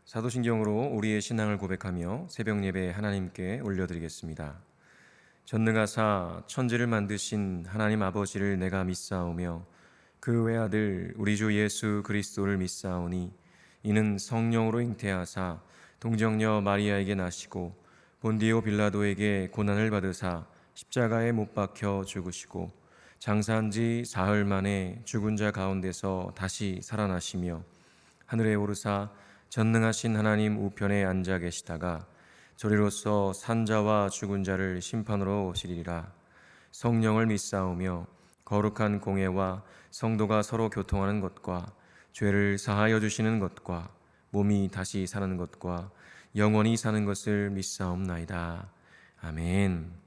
사도신경으로 우리의 신앙을 고백하며 새벽 예배 하나님께 올려드리겠습니다. 전능하사 천지를 만드신 하나님 아버지를 내가 믿사오며 그 외아들 우리 주 예수 그리스도를 믿사오니 이는 성령으로 잉태하사 동정녀 마리아에게 나시고 본디오 빌라도에게 고난을 받으사 십자가에 못 박혀 죽으시고 장사한 지 사흘 만에 죽은 자 가운데서 다시 살아나시며 하늘에 오르사 전능하신 하나님 우편에 앉아 계시다가 저리로서 산자와 죽은 자를 심판으로 오시리라. 성령을 믿사오며 거룩한 공예와 성도가 서로 교통하는 것과 죄를 사하여 주시는 것과 몸이 다시 사는 것과 영원히 사는 것을 믿사옵나이다. 아멘.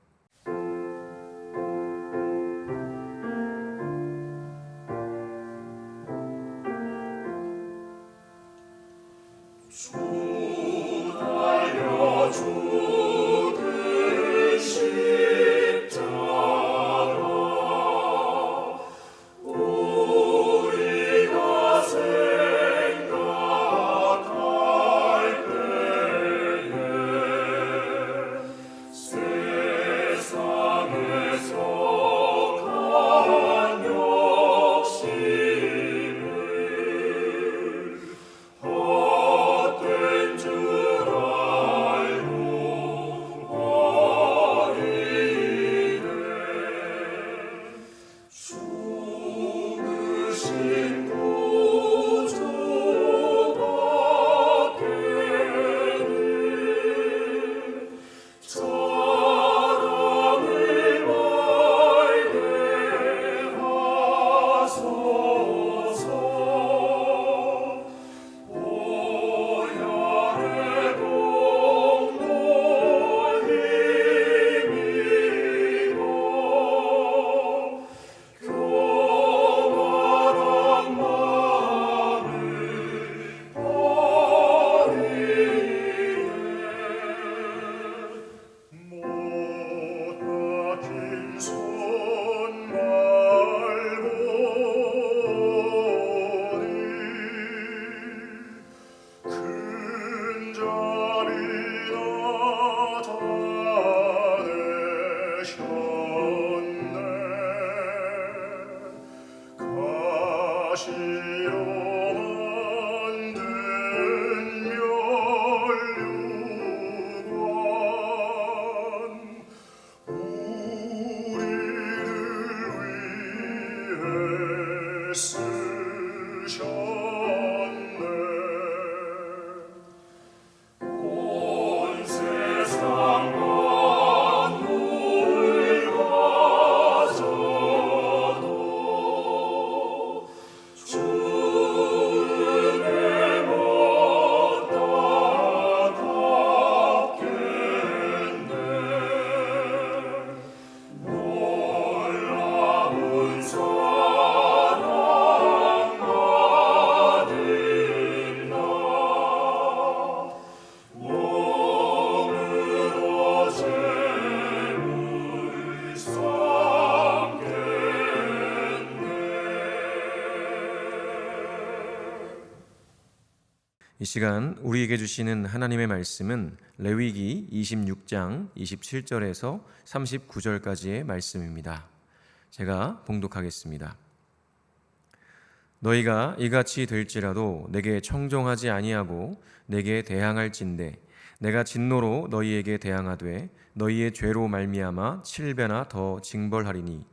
이 시간 우리에게 주시는 하나님의 말씀은 레위기 26장 27절에서 39절까지의 말씀입니다. 제가 봉독하겠습니다. 너희가 이같이 될지라도 내게 청종하지 아니하고 내게 대항할진대 내가 진노로 너희에게 대항하되 너희의 죄로 말미암아 7배나 더 징벌하리니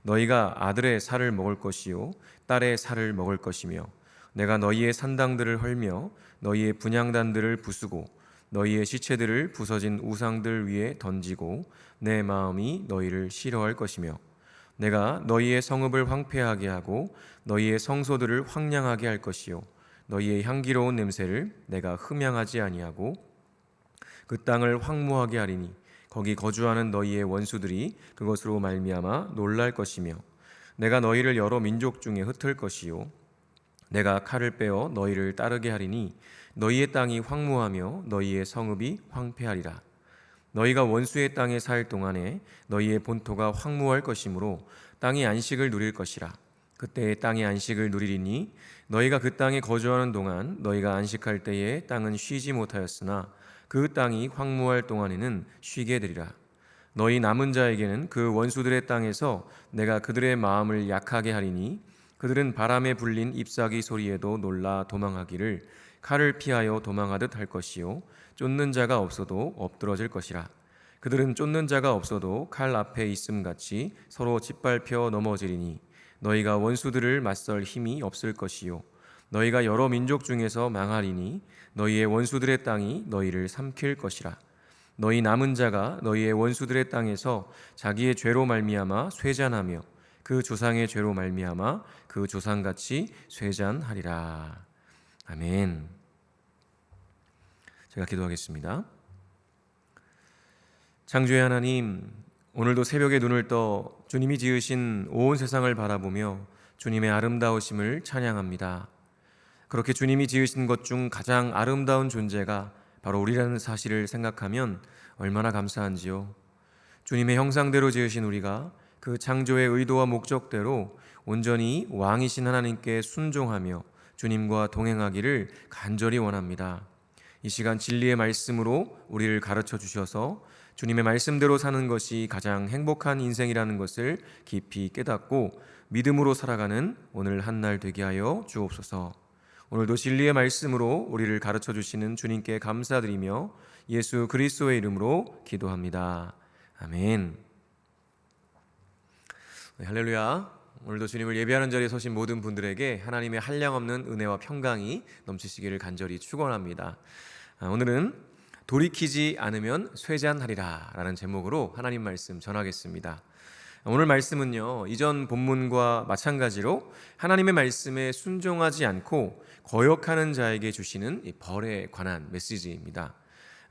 너희가 아들의 살을 먹을 것이요 딸의 살을 먹을 것이며 내가 너희의 산당들을 헐며 너희의 분향단들을 부수고 너희의 시체들을 부서진 우상들 위에 던지고 내 마음이 너희를 싫어할 것이며 내가 너희의 성읍을 황폐하게 하고 너희의 성소들을 황량하게 할 것이요 너희의 향기로운 냄새를 내가 흠양하지 아니하고 그 땅을 황무하게 하리니 거기 거주하는 너희의 원수들이 그것으로 말미암아 놀랄 것이며 내가 너희를 여러 민족 중에 흩을 것이요 내가 칼을 빼어 너희를 따르게 하리니 너희의 땅이 황무하며 너희의 성읍이 황폐하리라. 너희가 원수의 땅에 살 동안에 너희의 본토가 황무할 것이므로 땅이 안식을 누릴 것이라. 그때 땅이 안식을 누리리니 너희가 그 땅에 거주하는 동안 너희가 안식할 때에 땅은 쉬지 못하였으나 그 땅이 황무할 동안에는 쉬게 되리라. 너희 남은 자에게는 그 원수들의 땅에서 내가 그들의 마음을 약하게 하리니 그들은 바람에 불린 잎사귀 소리에도 놀라 도망하기를 칼을 피하여 도망하듯 할 것이요 쫓는 자가 없어도 엎드러질 것이라. 그들은 쫓는 자가 없어도 칼 앞에 있음 같이 서로 짓밟혀 넘어지리니 너희가 원수들을 맞설 힘이 없을 것이요 너희가 여러 민족 중에서 망하리니 너희의 원수들의 땅이 너희를 삼킬 것이라. 너희 남은 자가 너희의 원수들의 땅에서 자기의 죄로 말미암아 쇠잔하며 그 조상의 죄로 말미암아 그 조상같이 쇠잔하리라. 아멘. 제가 기도하겠습니다. 창조의 하나님, 오늘도 새벽에 눈을 떠 주님이 지으신 온 세상을 바라보며 주님의 아름다우심을 찬양합니다. 그렇게 주님이 지으신 것 중 가장 아름다운 존재가 바로 우리라는 사실을 생각하면 얼마나 감사한지요. 주님의 형상대로 지으신 우리가 그 창조의 의도와 목적대로 온전히 왕이신 하나님께 순종하며 주님과 동행하기를 간절히 원합니다. 이 시간 진리의 말씀으로 우리를 가르쳐 주셔서 주님의 말씀대로 사는 것이 가장 행복한 인생이라는 것을 깊이 깨닫고 믿음으로 살아가는 오늘 한날 되게 하여 주옵소서. 오늘도 진리의 말씀으로 우리를 가르쳐 주시는 주님께 감사드리며 예수 그리스도의 이름으로 기도합니다. 아멘. 네, 할렐루야. 오늘도 주님을 예배하는 자리에 서신 모든 분들에게 하나님의 한량없는 은혜와 평강이 넘치시기를 간절히 축원합니다. 오늘은 돌이키지 않으면 쇠잔하리라 라는 제목으로 하나님 말씀 전하겠습니다. 오늘 말씀은요, 이전 본문과 마찬가지로 하나님의 말씀에 순종하지 않고 거역하는 자에게 주시는 이 벌에 관한 메시지입니다.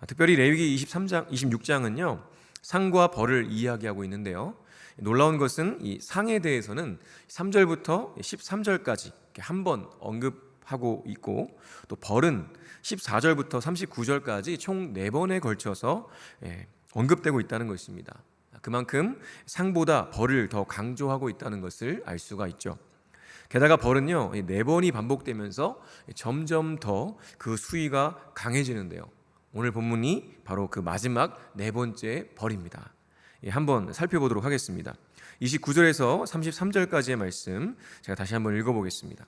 특별히 레위기 26장은요 상과 벌을 이야기하고 있는데요, 놀라운 것은 이 상에 대해서는 3절부터 13절까지 한 번 언급하고 있고, 또 벌은 14절부터 39절까지 총 4번에 걸쳐서 언급되고 있다는 것입니다. 그만큼 상보다 벌을 더 강조하고 있다는 것을 알 수가 있죠. 게다가 벌은요 4번이 반복되면서 점점 더 그 수위가 강해지는데요, 오늘 본문이 바로 그 마지막 4번째 벌입니다. 한번 살펴보도록 하겠습니다. 29절에서 33절까지의 말씀 제가 다시 한번 읽어보겠습니다.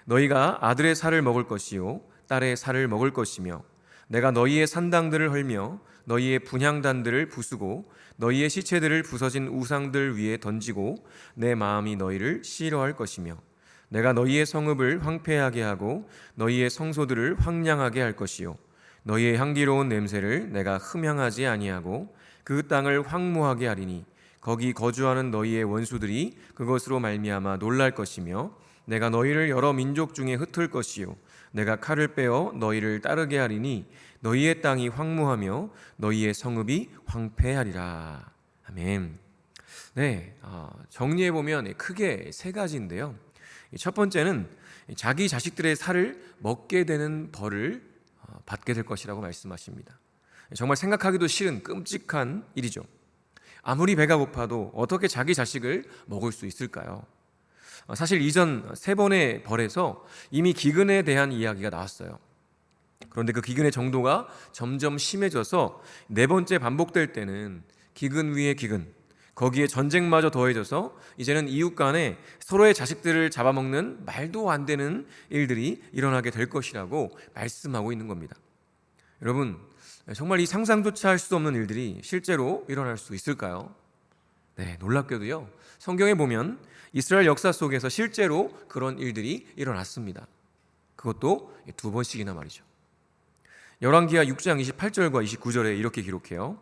너희가 아들의 살을 먹을 것이요 딸의 살을 먹을 것이며 내가 너희의 산당들을 헐며 너희의 분향단들을 부수고 너희의 시체들을 부서진 우상들 위에 던지고 내 마음이 너희를 싫어할 것이며 내가 너희의 성읍을 황폐하게 하고 너희의 성소들을 황량하게 할 것이요 너희의 향기로운 냄새를 내가 흠향하지 아니하고 그 땅을 황무하게 하리니 거기 거주하는 너희의 원수들이 그것으로 말미암아 놀랄 것이며 내가 너희를 여러 민족 중에 흩을 것이요 내가 칼을 빼어 너희를 따르게 하리니 너희의 땅이 황무하며 너희의 성읍이 황폐하리라. 아멘. 네, 정리해 보면 크게 3가지인데요. 첫 번째는 자기 자식들의 살을 먹게 되는 벌을 받게 될 것이라고 말씀하십니다. 정말 생각하기도 싫은 끔찍한 일이죠. 아무리 배가 고파도 어떻게 자기 자식을 먹을 수 있을까요? 사실 이전 3번의 벌에서 이미 기근에 대한 이야기가 나왔어요. 그런데 그 기근의 정도가 점점 심해져서 4번째 반복될 때는 기근 위에 기근, 거기에 전쟁마저 더해져서 이제는 이웃 간에 서로의 자식들을 잡아먹는 말도 안 되는 일들이 일어나게 될 것이라고 말씀하고 있는 겁니다. 여러분, 정말 이 상상조차 할 수 없는 일들이 실제로 일어날 수 있을까요? 네, 놀랍게도요, 성경에 보면 이스라엘 역사 속에서 실제로 그런 일들이 일어났습니다. 그것도 2번씩이나 말이죠. 열왕기하 6장 28절과 29절에 이렇게 기록해요.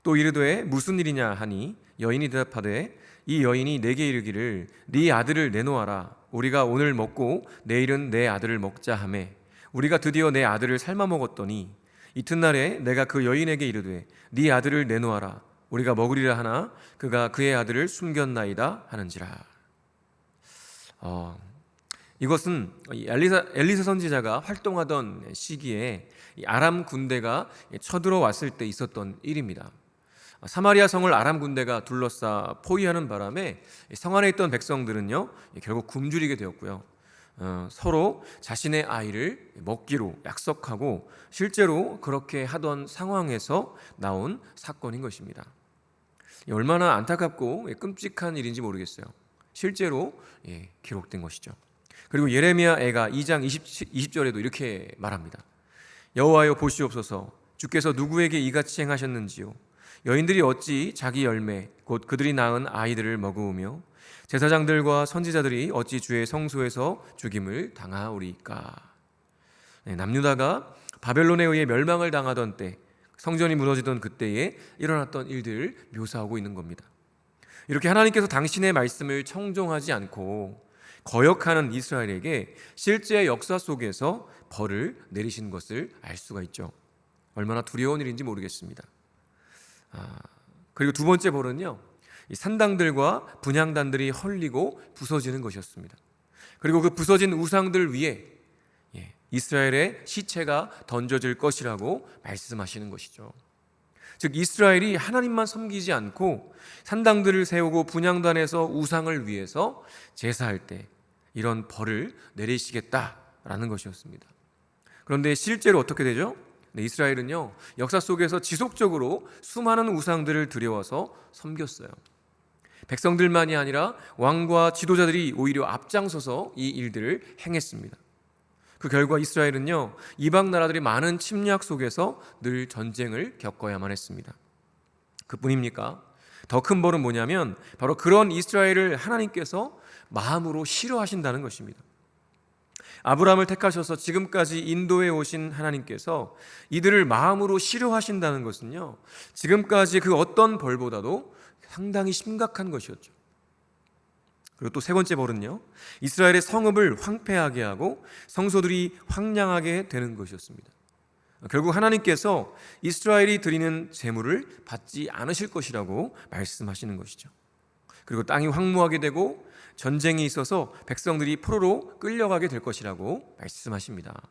또 이르되 무슨 일이냐 하니 여인이 대답하되 이 여인이 내게 이르기를 네 아들을 내놓아라. 우리가 오늘 먹고 내일은 내 아들을 먹자 하매 우리가 드디어 내 아들을 삶아 먹었더니 이튿날에 내가 그 여인에게 이르되 네 아들을 내놓아라. 우리가 먹으리라 하나 그가 그의 아들을 숨겼나이다 하는지라. 이것은 엘리사 선지자가 활동하던 시기에 아람 군대가 쳐들어왔을 때 있었던 일입니다. 사마리아 성을 아람 군대가 둘러싸 포위하는 바람에 성 안에 있던 백성들은요 결국 굶주리게 되었고요. 서로 자신의 아이를 먹기로 약속하고 실제로 그렇게 하던 상황에서 나온 사건인 것입니다. 얼마나 안타깝고 끔찍한 일인지 모르겠어요. 실제로 기록된 것이죠. 그리고 예레미야 애가 2장 20절에도 이렇게 말합니다. 여호와여 보시옵소서, 주께서 누구에게 이같이 행하셨는지요. 여인들이 어찌 자기 열매 곧 그들이 낳은 아이들을 먹으며 제사장들과 선지자들이 어찌 주의 성소에서 죽임을 당하오리까. 남유다가 바벨론에 의해 멸망을 당하던 때, 성전이 무너지던 그때에 일어났던 일들을 묘사하고 있는 겁니다. 이렇게 하나님께서 당신의 말씀을 청종하지 않고 거역하는 이스라엘에게 실제 역사 속에서 벌을 내리신 것을 알 수가 있죠. 얼마나 두려운 일인지 모르겠습니다. 그리고 두 번째 벌은요, 이 산당들과 분향단들이 헐리고 부서지는 것이었습니다. 그리고 그 부서진 우상들 위에 이스라엘의 시체가 던져질 것이라고 말씀하시는 것이죠. 즉 이스라엘이 하나님만 섬기지 않고 산당들을 세우고 분향단에서 우상을 위해서 제사할 때 이런 벌을 내리시겠다라는 것이었습니다. 그런데 실제로 어떻게 되죠? 이스라엘은요 역사 속에서 지속적으로 수많은 우상들을 들여와서 섬겼어요. 백성들만이 아니라 왕과 지도자들이 오히려 앞장서서 이 일들을 행했습니다. 그 결과 이스라엘은요 이방 나라들의 많은 침략 속에서 늘 전쟁을 겪어야만 했습니다. 그뿐입니까? 더 큰 벌은 뭐냐면 바로 그런 이스라엘을 하나님께서 마음으로 싫어하신다는 것입니다. 아브라함을 택하셔서 지금까지 인도해 오신 하나님께서 이들을 마음으로 싫어하신다는 것은요 지금까지 그 어떤 벌보다도 상당히 심각한 것이었죠. 그리고 또 세 번째 벌은요 이스라엘의 성읍을 황폐하게 하고 성소들이 황량하게 되는 것이었습니다. 결국 하나님께서 이스라엘이 드리는 제물을 받지 않으실 것이라고 말씀하시는 것이죠. 그리고 땅이 황무하게 되고 전쟁이 있어서 백성들이 포로로 끌려가게 될 것이라고 말씀하십니다.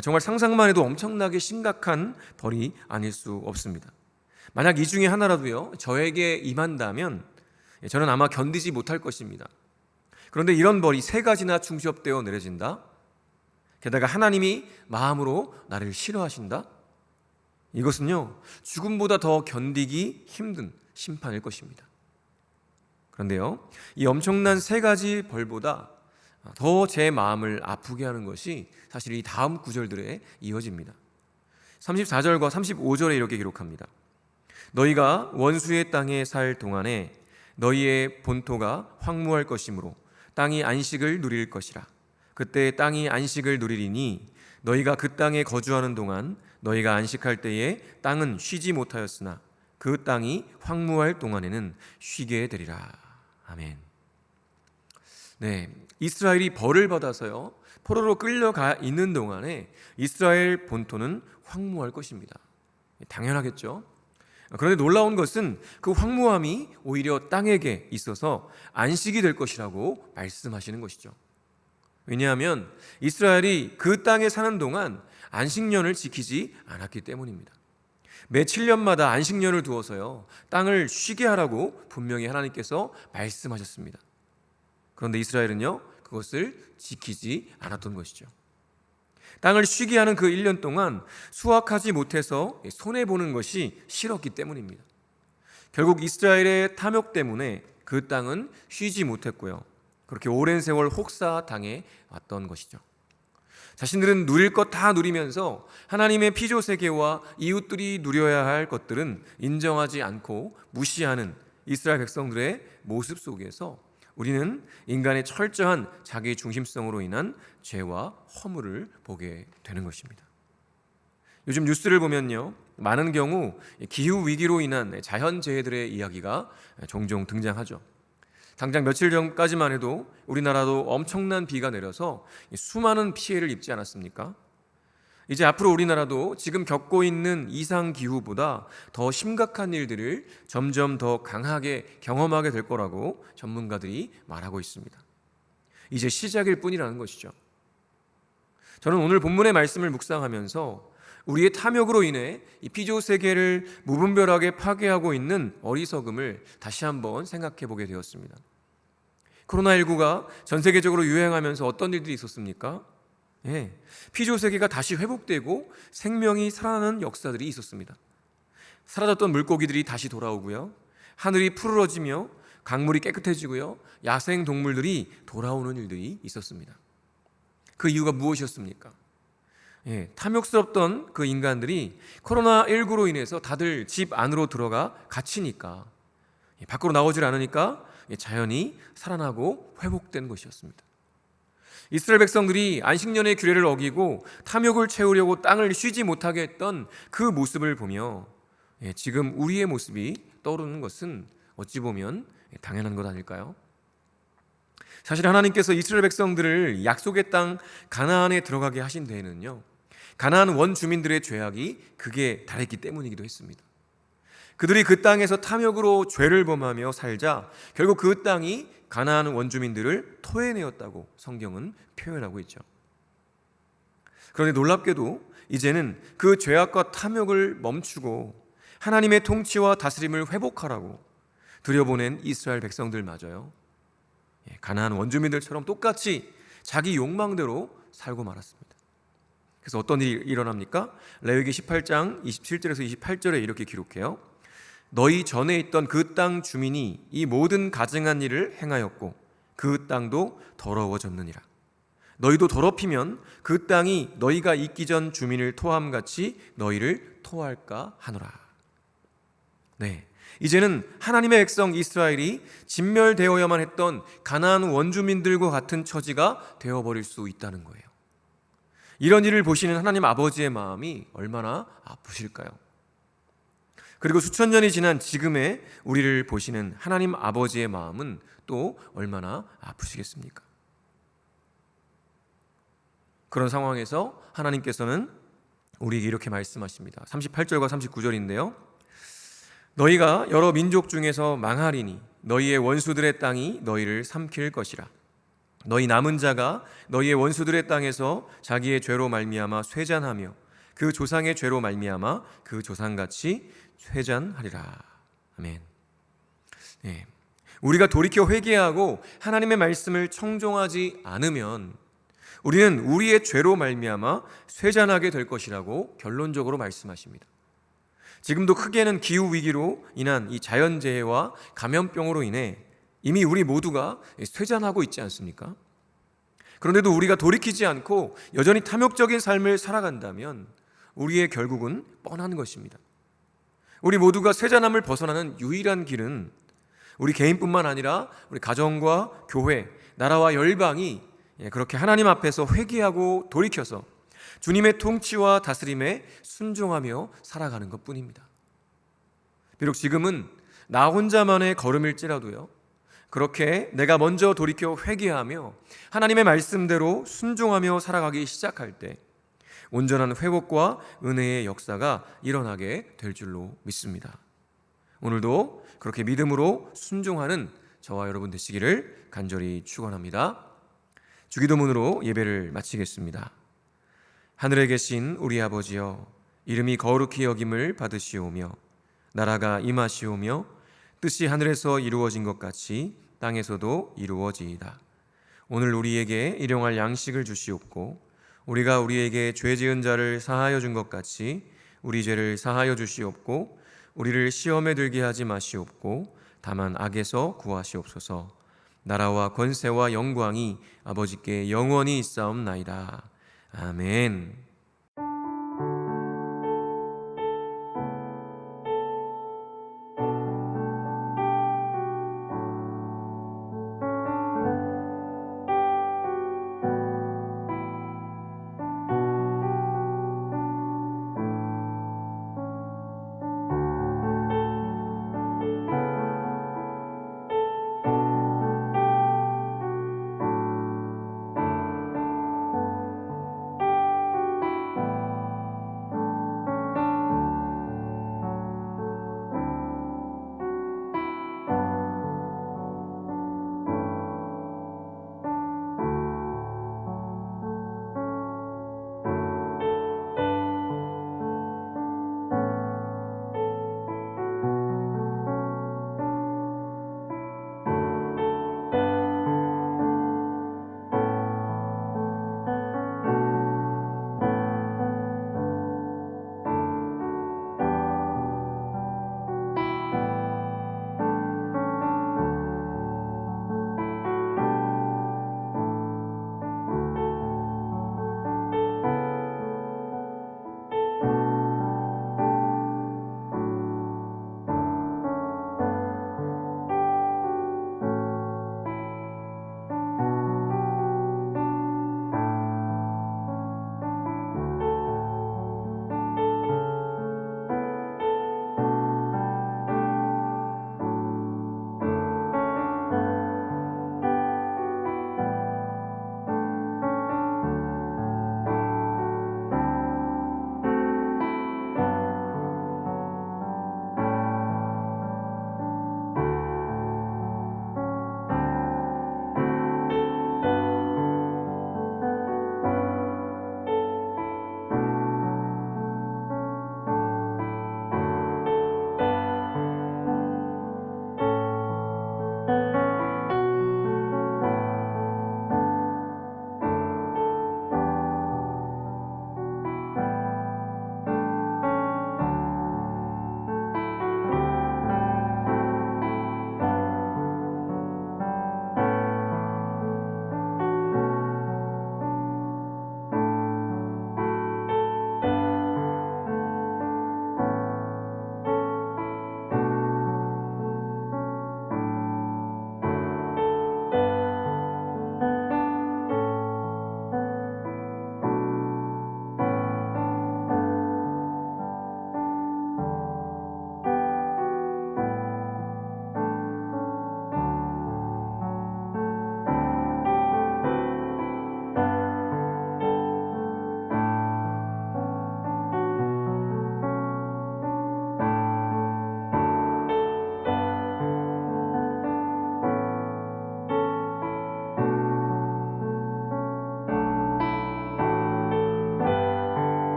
정말 상상만 해도 엄청나게 심각한 벌이 아닐 수 없습니다. 만약 이 중에 하나라도요 저에게 임한다면 저는 아마 견디지 못할 것입니다. 그런데 이런 벌이 세 가지나 중첩되어 내려진다? 게다가 하나님이 마음으로 나를 싫어하신다? 이것은요 죽음보다 더 견디기 힘든 심판일 것입니다. 그런데요 이 엄청난 세 가지 벌보다 더 제 마음을 아프게 하는 것이 사실 이 다음 구절들에 이어집니다. 34절과 35절에 이렇게 기록합니다. 너희가 원수의 땅에 살 동안에 너희의 본토가 황무할 것이므로 땅이 안식을 누릴 것이라. 그때 땅이 안식을 누리리니 너희가 그 땅에 거주하는 동안 너희가 안식할 때에 땅은 쉬지 못하였으나 그 땅이 황무할 동안에는 쉬게 되리라. 아멘. 네, 이스라엘이 벌을 받아서요 포로로 끌려가 있는 동안에 이스라엘 본토는 황무할 것입니다. 당연하겠죠. 그런데 놀라운 것은 그 황무함이 오히려 땅에게 있어서 안식이 될 것이라고 말씀하시는 것이죠. 왜냐하면 이스라엘이 그 땅에 사는 동안 안식년을 지키지 않았기 때문입니다. 매 7년마다 안식년을 두어서요 땅을 쉬게 하라고 분명히 하나님께서 말씀하셨습니다. 그런데 이스라엘은요 그것을 지키지 않았던 것이죠. 땅을 쉬게 하는 그 1년 동안 수확하지 못해서 손해보는 것이 싫었기 때문입니다. 결국 이스라엘의 탐욕 때문에 그 땅은 쉬지 못했고요 그렇게 오랜 세월 혹사당해 왔던 것이죠. 자신들은 누릴 것 다 누리면서 하나님의 피조세계와 이웃들이 누려야 할 것들은 인정하지 않고 무시하는 이스라엘 백성들의 모습 속에서 우리는 인간의 철저한 자기 중심성으로 인한 죄와 허물을 보게 되는 것입니다. 요즘 뉴스를 보면요 많은 경우 기후위기로 인한 자연재해들의 이야기가 종종 등장하죠. 당장 며칠 전까지만 해도 우리나라도 엄청난 비가 내려서 수많은 피해를 입지 않았습니까? 이제 앞으로 우리나라도 지금 겪고 있는 이상기후보다 더 심각한 일들을 점점 더 강하게 경험하게 될 거라고 전문가들이 말하고 있습니다. 이제 시작일 뿐이라는 것이죠. 저는 오늘 본문의 말씀을 묵상하면서 우리의 탐욕으로 인해 이 피조 세계를 무분별하게 파괴하고 있는 어리석음을 다시 한번 생각해 보게 되었습니다. 코로나19가 전 세계적으로 유행하면서 어떤 일들이 있었습니까? 피조 세계가 다시 회복되고 생명이 살아나는 역사들이 있었습니다. 사라졌던 물고기들이 다시 돌아오고요, 하늘이 푸르러지며 강물이 깨끗해지고요, 야생 동물들이 돌아오는 일들이 있었습니다. 그 이유가 무엇이었습니까? 탐욕스럽던 그 인간들이 코로나19로 인해서 다들 집 안으로 들어가 갇히니까, 밖으로 나오질 않으니까 자연이 살아나고 회복된 것이었습니다. 이스라엘 백성들이 안식년의 규례를 어기고 탐욕을 채우려고 땅을 쉬지 못하게 했던 그 모습을 보며 지금 우리의 모습이 떠오르는 것은 어찌 보면 당연한 것 아닐까요? 사실 하나님께서 이스라엘 백성들을 약속의 땅 가나안에 들어가게 하신 데에는요, 가나안 원주민들의 죄악이 극에 달했기 때문이기도 했습니다. 그들이 그 땅에서 탐욕으로 죄를 범하며 살자 결국 그 땅이 가나안 원주민들을 토해내었다고 성경은 표현하고 있죠. 그런데 놀랍게도 이제는 그 죄악과 탐욕을 멈추고 하나님의 통치와 다스림을 회복하라고 들여보낸 이스라엘 백성들마저요, 가나안 원주민들처럼 똑같이 자기 욕망대로 살고 말았습니다. 그래서 어떤 일이 일어납니까? 레위기 18장 27절에서 28절에 이렇게 기록해요. 너희 전에 있던 그 땅 주민이 이 모든 가증한 일을 행하였고 그 땅도 더러워졌느니라. 너희도 더럽히면 그 땅이 너희가 있기 전 주민을 토함같이 너희를 토할까 하노라. 이제는 하나님의 백성 이스라엘이 진멸되어야만 했던 가나안 원주민들과 같은 처지가 되어버릴 수 있다는 거예요. 이런 일을 보시는 하나님 아버지의 마음이 얼마나 아프실까요? 그리고 수천 년이 지난 지금의 우리를 보시는 하나님 아버지의 마음은 또 얼마나 아프시겠습니까? 그런 상황에서 하나님께서는 우리에게 이렇게 말씀하십니다. 38절과 39절인데요. 너희가 여러 민족 중에서 망하리니 너희의 원수들의 땅이 너희를 삼킬 것이라. 너희 남은 자가 너희의 원수들의 땅에서 자기의 죄로 말미암아 쇠잔하며 그 조상의 죄로 말미암아 그 조상같이 쇠잔하리라. 아멘. 우리가 돌이켜 회개하고 하나님의 말씀을 청종하지 않으면 우리는 우리의 죄로 말미암아 쇠잔하게 될 것이라고 결론적으로 말씀하십니다. 지금도 크게는 기후위기로 인한 이 자연재해와 감염병으로 인해 이미 우리 모두가 쇠잔하고 있지 않습니까? 그런데도 우리가 돌이키지 않고 여전히 탐욕적인 삶을 살아간다면 우리의 결국은 뻔한 것입니다. 우리 모두가 쇠잔함을 벗어나는 유일한 길은 우리 개인뿐만 아니라 우리 가정과 교회, 나라와 열방이 그렇게 하나님 앞에서 회개하고 돌이켜서 주님의 통치와 다스림에 순종하며 살아가는 것뿐입니다. 비록 지금은 나 혼자만의 걸음일지라도요, 그렇게 내가 먼저 돌이켜 회개하며 하나님의 말씀대로 순종하며 살아가기 시작할 때 온전한 회복과 은혜의 역사가 일어나게 될 줄로 믿습니다. 오늘도 그렇게 믿음으로 순종하는 저와 여러분 되시기를 간절히 축원합니다. 주기도문으로 예배를 마치겠습니다. 하늘에 계신 우리 아버지여, 이름이 거룩히 여김을 받으시오며 나라가 임하시오며 뜻이 하늘에서 이루어진 것 같이 땅에서도 이루어지이다. 오늘 우리에게 일용할 양식을 주시옵고 우리가 우리에게 죄 지은 자를 사하여 준 것 같이 우리 죄를 사하여 주시옵고 우리를 시험에 들게 하지 마시옵고 다만 악에서 구하시옵소서. 나라와 권세와 영광이 아버지께 영원히 있사옵나이다. 아멘.